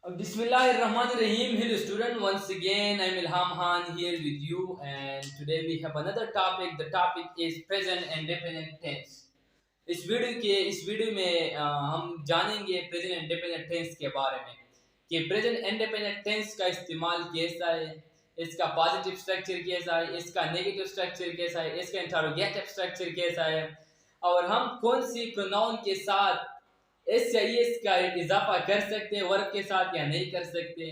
Bismillahirrahmanirrahim. Hello student, once again I'm Ilham Khan here with you, and today we have another topic. The topic is present indefinite tense. इस video में हम जानेंगे present indefinite tense के बारे में कि present indefinite tense का इस्तेमाल कैसा है, इसका पॉजिटिव स्ट्रक्चर कैसा है, इसका नेगेटिव स्ट्रक्चर कैसा है, इसका इंटरोगेटिव स्ट्रक्चर कैसा है, और हम कौन सी प्रोनाउन के साथ एस या एस का इजाफा कर सकते हैं वर्ब के साथ या नहीं कर सकते।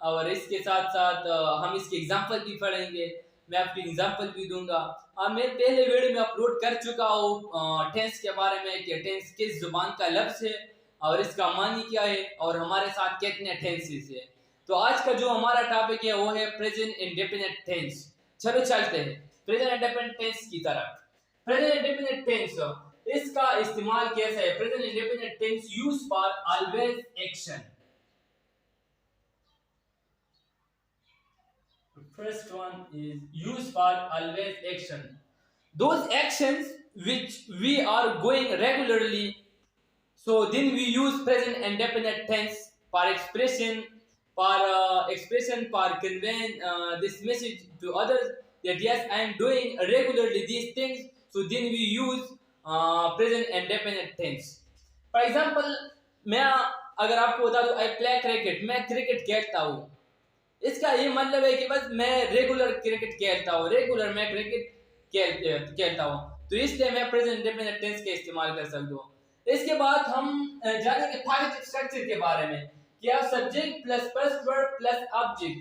और इसके साथ साथ हम इसके एग्जाम्पल भी पढ़ेंगे। मैं आपकी एग्जाम्पल भी दूंगा। मैं पहले वीडियो में अपलोड कर चुका हूँ टेंस के बारे में कि टेंस किस जुबान का लफ्ज है और इसका मानी क्या है और हमारे साथ कितने टेंसेस है। तो आज का जो हमारा टॉपिक है वो है प्रेजेंट इंडेफिनिट टेंस। चलो चलते हैं प्रेजेंट इंडेफिनिट टेंस की तरफ। प्रेजेंट इंडेफिनिट टेंस इसका इस्तेमाल कैसे है? Present indefinite tense use for always action. First one is used for always action. Those actions which we are going regularly, so then we use present indefinite tense for expression, for conveying this message to others that yes, I am doing regularly these things. So then we use present indefinite tense. For example, मैं अगर आपको बता दूं, I play cricket, मैं cricket खेलता हूँ। इसका ये मतलब है कि बस मैं रेगुलर क्रिकेट खेलता हूँ, रेगुलर मैं क्रिकेट खेलता हूँ, तो इसलिए मैं प्रेजेंट इंडेफिनिट टेंस का इस्तेमाल कर सकता हूँ। इसके बाद हम जानेंगे पॉजिटिव स्ट्रक्चर के बारे में। क्या subject plus first verb plus object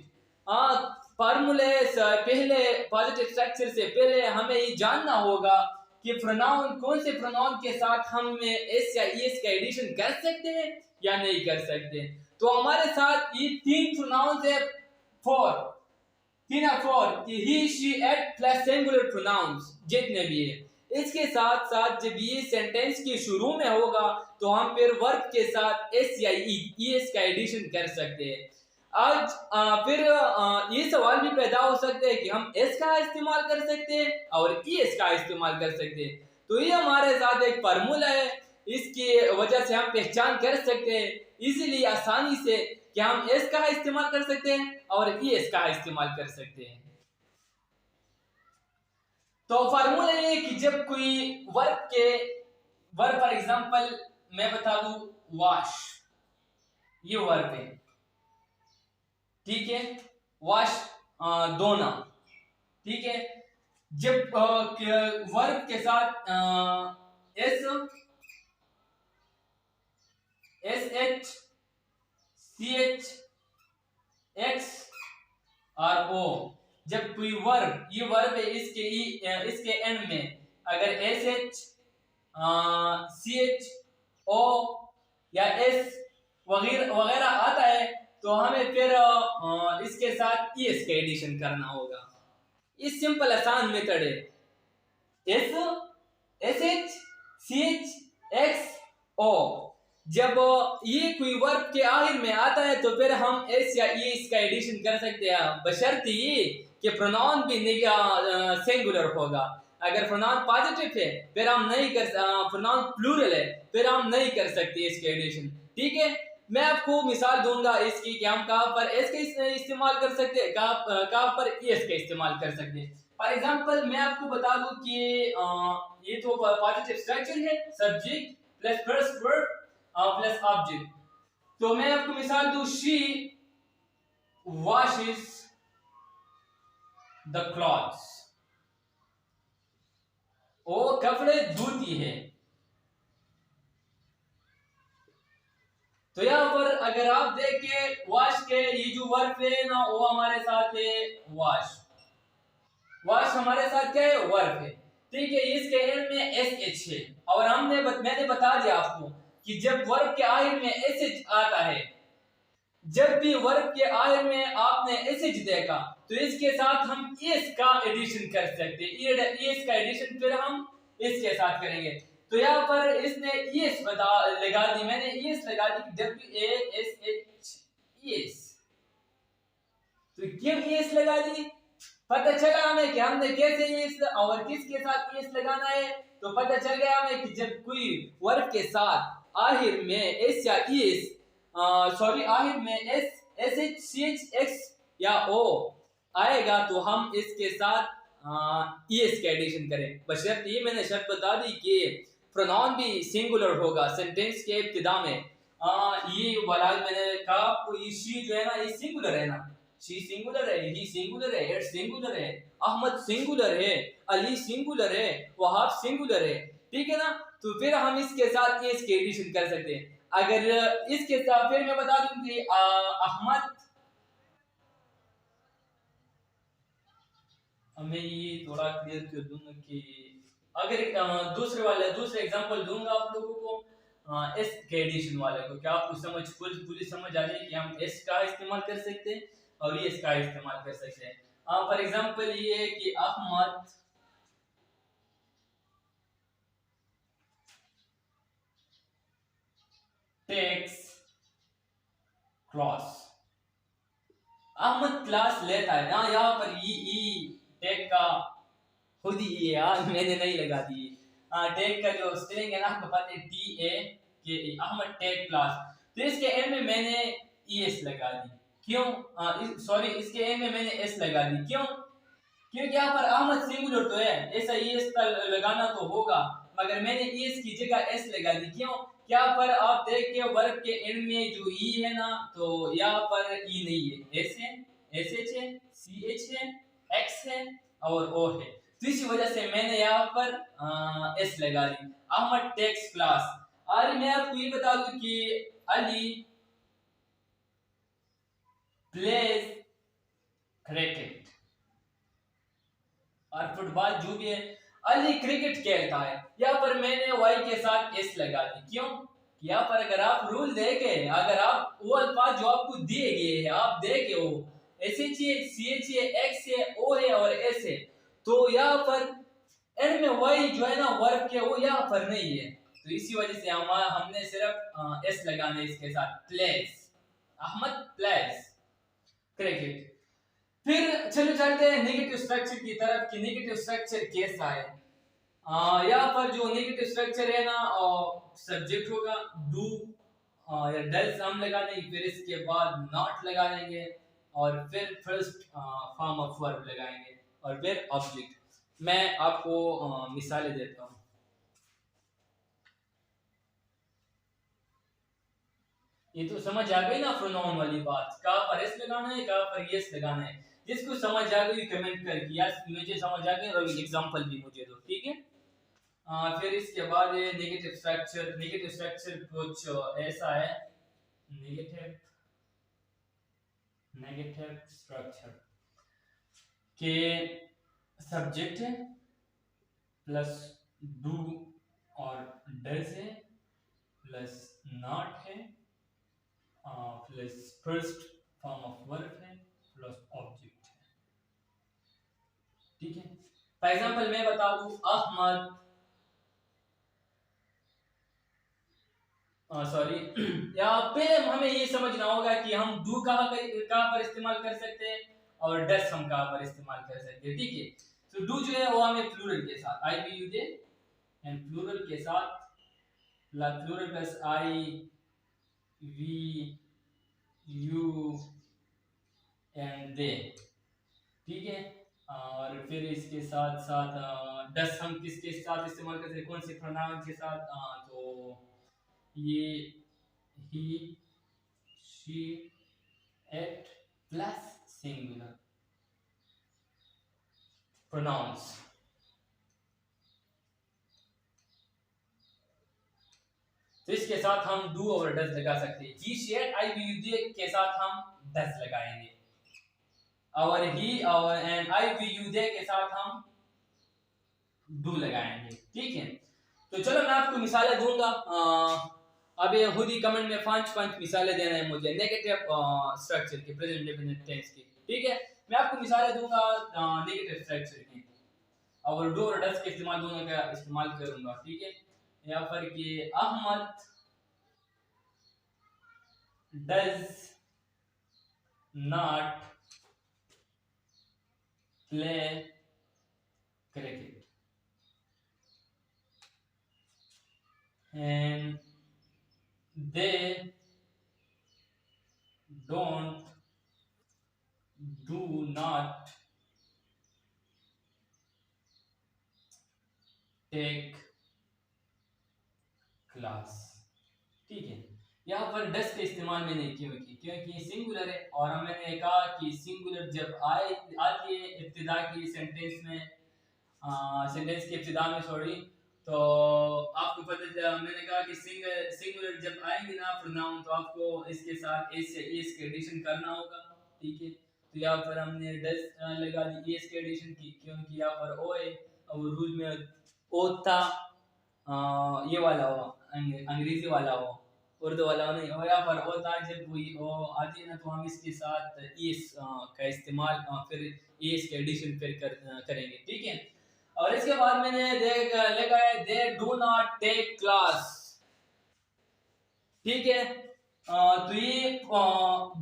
फॉर्मूले पहले पॉजिटिव स्ट्रक्चर से पहले हमें ये जानना होगा कि प्रोनाउन कौन से प्रोनाउन के साथ हम एस या एस का एडिशन कर सकते हैं या नहीं कर सकते। तो हमारे साथ ये तीन प्रोनाउंस है, for he she it plus singular pronouns जितने भी है। इसके साथ साथ जब ये सेंटेंस के शुरू में होगा तो हम फिर वर्ब के साथ एस या एस का एडिशन कर सकते हैं। आज फिर ये सवाल भी पैदा हो सकते हैं कि हम एस का इस्तेमाल कर सकते हैं और एस का इस्तेमाल कर सकते हैं। तो ये हमारे साथ एक फार्मूला है, इसकी वजह से हम पहचान कर सकते हैं इजीली, आसानी से, कि हम एस का इस्तेमाल कर सकते हैं और एस का इस्तेमाल कर सकते हैं। तो फार्मूला ये कि जब कोई वर्ब फॉर एग्जांपल मैं बता दूं वॉश, ये वर्ब है, ठीक है, वॉश धोना, ठीक है। जब वर्ब के साथ S H C H X और ओ, जब कोई वर्ब, ये वर्ब है, इसके एंड में अगर S H C H O या एस वगैरह आता है तो हमें फिर इसके साथ एस का एडिशन करना होगा। ये सिंपल आसान मेथड है। S H C H X O, जब ये कोई वर्ब के आखिर में आता है तो फिर हम एस या एस का एडिशन कर सकते हैं, बशर्ते ये कि प्रोनाउन भी सिंगुलर होगा। अगर प्रोनाउन पॉजिटिव है फिर हम नहीं कर, प्रोनाउन प्लूरल है फिर हम नहीं कर सकते इसके एडिशन, ठीक है। मैं आपको मिसाल दूंगा इसकी कि हम कहाँ पर एस का इस्तेमाल कर सकते हैं, कहाँ पर एस का इस्तेमाल कर सकते हैं। फॉर एग्जांपल मैं आपको बता दूं कि ये तो पॉजिटिव स्ट्रक्चर है, subject plus first verb plus object. तो मैं आपको मिसाल दूं, शी वॉशेस द क्लॉथ्स, वो कपड़े धोती है। तो यहाँ पर अगर आप देखें वॉश के ये जो वर्ब है ना, वो हमारे साथ है वॉश, वॉश हमारे साथ क्या है, वर्ब है, ठीक है। इसके एंड में एस एच है और मैंने बता दिया आपको कि जब वर्ब के आखिर में एस एच आता है, जब भी वर्ब के आखिर में आपने एस एच देखा तो इसके साथ हम एस का एडिशन कर सकते हैं। एस का एडिशन फिर हम इसके साथ करेंगे। तो यहाँ पर इसने एस लगा दी, मैंने एस लगा दी, जब भी ए एस एच एस, तो क्यों एस लगा दी? पता चला हमें कि हमने कैसे एस और किसके साथ एस लगाना है। तो पता चल गया हमें कि जब कोई वर्ब के साथ आखिर में एस या एस सॉरी आहिर में S S H C H X या ओ आएगा तो हम इसके साथ ई एस का एडिशन करें, बशर्ते ये मैंने शर्त बता दी कि प्रोनाउन भी सिंगुलर होगा सेंटेंस के इब्तिदा में। ये वाला मैंने कहा आपको, ये शी जो है ना ये सिंगुलर है ना, शी सिंगुलर है, ही सिंगुलर है, इट सिंगुलर है, अहमद सिंगुलर है, अली सिंगुलर है, वहाब सिंगुलर है, ठीक है ना। तो फिर हम इसके साथ ये इसके एडिशन कर सकते हैं। अगर इसके साथ फिर मैं बता दूं कि अहमद, मैं ये थोड़ा क्लियर कर दूंगा कि अगर दूसरे एग्जांपल दूंगा आप लोगों को एस के एडिशन वाले को, क्या आपको समझ पूरी समझ आ जाएगी कि हम एस का इस्तेमाल कर सकते हैं और ये इसका इस्तेमाल कर सकते हैं। फॉर एग्जांपल ये है कि Ahmad takes class, Ahmad class लेता है ना, यहाँ पर ई टेक का खुद ही ये यार मैंने नहीं लगा दी। टेक का जो स्पेलिंग है ना आपको पता है, टी ए के ए, अहमद टेक क्लास। तो इसके एंड में मैंने ई एस लगा दी, क्यों? सॉरी इसके एंड में मैंने एस लगा दी, क्यों? क्योंकि यहाँ पर अहमद सिंगुलर तो है, ऐसा ई एस का लगाना तो होगा, मगर मैंने ई एस की जगह एस लगा दी, क्यों? क्या पर आप देख के वर्ब के एंड में जो ई है ना, तो यहाँ पर ई नहीं है, एस है, एस एच है, सी एच है, एक्स है और ओ है, तो इसी वजह से मैंने यहाँ पर एस लगा दी, अहमद टेक्स क्लास। और मैं आपको ये बता दूं कि अली प्लेज क्रिकेट, और फुटबॉल जो भी है, अली क्रिकेट खेलता है, यहाँ पर मैंने वाई के साथ एस लगा दी, क्यों? यहाँ पर अगर आप रूल देखे, अगर आप वो अल्फाज जो आपको दिए गए हैं आप देखे हो, S H A, C H A, X है, ओ है और एस है, तो यहाँ पर एंड में वाई जो है ना वर्ब के, वो यहाँ पर नहीं है, तो इसी वजह से हमने सिर्फ एस लगाना है इसके साथ, प्लेस, अहमद प्लेस क्रिकेट। फिर चलो चलते हैं नेगेटिव स्ट्रक्चर की तरफ कि नेगेटिव स्ट्रक्चर कैसा है। यहाँ पर जो नेगेटिव स्ट्रक्चर है ना, सब्जेक्ट होगा डू या डज हम लगा देंगे, फिर इसके बाद नॉट लगा देंगे और फिर फर्स्ट फॉर्म ऑफ वर्ब लगाएंगे और फिर ऑब्जेक्ट। मैं आपको मिसालें देता हूँ। ये तो समझ आ गई ना प्रोनाउन वाली बात, कहाँ पर एस लगाना है कहाँ पर यस लगाना है। जिसको समझ आ गई कमेंट करके यार मुझे समझ आ गई और एग्जांपल भी मुझे दो, ठीक है। फिर इसके बाद नेगेटिव स्ट्रक्चर, नेगेटिव स्ट्रक्चर कुछ ऐसा है, नेगेटिव नेगेटिव स्ट्रक्चर के सब्जेक्ट है प्लस डू और डज है प्लस नॉट है plus first form of verb है प्लस ऑब्जेक्ट है, ठीक है। फॉर एग्जांपल मैं बता दूं अहमद, सॉरी यहाँ पे हमें ये समझना होगा कि हम डू कहाँ पर इस्तेमाल कर सकते हैं और डस हम कहाँ पर इस्तेमाल कर सकते हैं, ठीक है। तो डू जो है वो हमें प्लूरल के साथ I we you they and plural के साथ plural plus I we you and they, ठीक है। और फिर इसके साथ साथ डस हम किसके साथ इस्तेमाल करते हैं, कौन से प्रोनाउन के साथ, तो ये he she it plus singular pronouns. तो इसके साथ हम डू और डज लगा सकते हैं। He she it I we you they के साथ हम डज लगाएंगे और ही और and I we you they के साथ हम डू लगाएंगे, ठीक है। तो चलो मैं आपको मिसालें दूंगा, अब ये खुद ही कमेंट में पांच पांच मिसालें देना है मुझे नेगेटिव स्ट्रक्चर की, प्रेजेंट डेफिनिट टेंस की, ठीक है। मैं आपको मिसालें दूंगा नेगेटिव स्ट्रक्चर की और डू और डज के इस्तेमाल दोनों का इस्तेमाल करूंगा, ठीक है। यहाँ पर कि Ahmad does not play cricket and they don't do not take class. ठीक है, यहाँ पर डस का इस्तेमाल मैंने क्यों की, क्योंकि सिंगुलर है और मैंने कहा कि सिंगुलर जब आती है इब्तिदा की सेंटेंस में, सेंटेंस की इब्तिदा में सॉरी, तो आपको पता चला, मैंने कहा कि सिंगुलर जब आएंगे ना प्रोनाउन, तो आपको इसके साथ एस से एस के एडिशन करना होगा। ठीक है, तो यहाँ पर हमने डस लगा दी, एस के एडिशन की, क्योंकि यहाँ पर ओ है और रूल में ओ था, ये वाला हो, अंग्रेजी वाला हो, उर्दू वाला हो नहीं, और यहाँ पर होता है जब कोई ओ आती है ना, तो हम इसके साथ इस का इस्तेमाल फिर इस के एडिशन फिर करेंगे। ठीक है, और इसके बाद मैंने लिखा है they do not take class. ठीक है, तो ये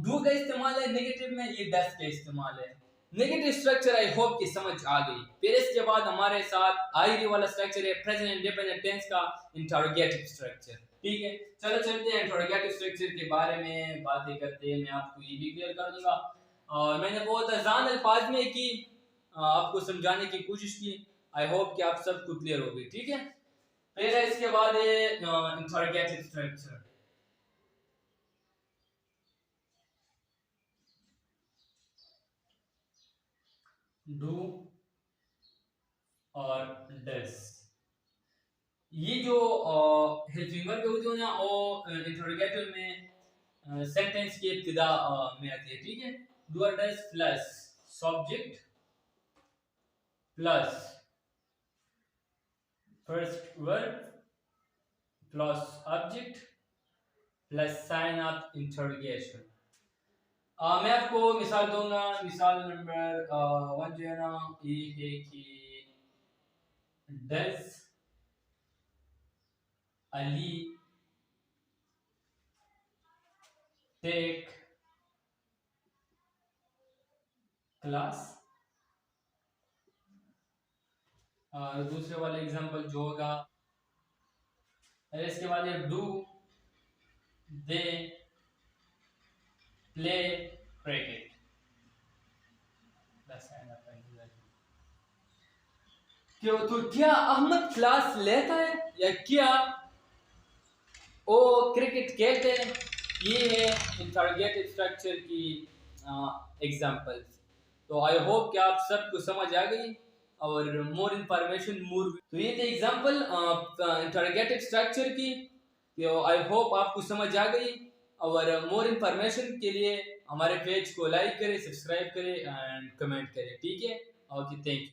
डू का इस्तेमाल है नेगेटिव में, ये डस का इस्तेमाल है। नेगेटिव स्ट्रक्चर आई होप कि समझ आ गई। फिर इसके बाद हमारे साथ आईडी वाला स्ट्रक्चर है प्रेजेंट इंडिपेंडेंट टेंस का इंटरोगेटिव स्ट्रक्चर। ठीक है, चलो चलते हैं इंटरोगेटिव स्ट्रक्चर के बारे में बातें करते हैं। मैं आपको ये भी क्लियर कर दूंगा, और मैंने बहुत आसान अल्फाज में की आपको समझाने की कोशिश की। आई होप कि आप सबको क्लियर हो गई। ठीक है, फिर इसके बाद है इंटरोगेटिव स्ट्रक्चर। डू और डस, ये जो हेल्पिंग वर्ब होती है ना, वो इंटरोगेटिव में सेंटेंस की इब्तिदा में आती है। ठीक है, डू और does plus subject plus first verb plus object plus sign of interrogation. मैं आपको मिसाल दूंगा। मिसाल नंबर 1 जो है ना, ये है कि डज अली टेक क्लास। और दूसरे वाला एग्जांपल जो होगा, इसके बाद है डू दे प्ले क्रिकेट। क्यों, तो क्या अहमद क्लास लेता है या क्या वो क्रिकेट खेलते हैं? ये है इंटरोगेटिव स्ट्रक्चर की एग्जांपल्स। तो आई होप कि आप सबको समझ आ गई, और मोर इंफॉर्मेशन मोर, तो ये थे एग्जांपल इंटरोगेटिव स्ट्रक्चर की। तो आई होप आपको समझ आ गई, और मोर इंफॉर्मेशन के लिए हमारे पेज को लाइक करें, सब्सक्राइब करें एंड कमेंट करें। ठीक है, ओके, थैंक यू।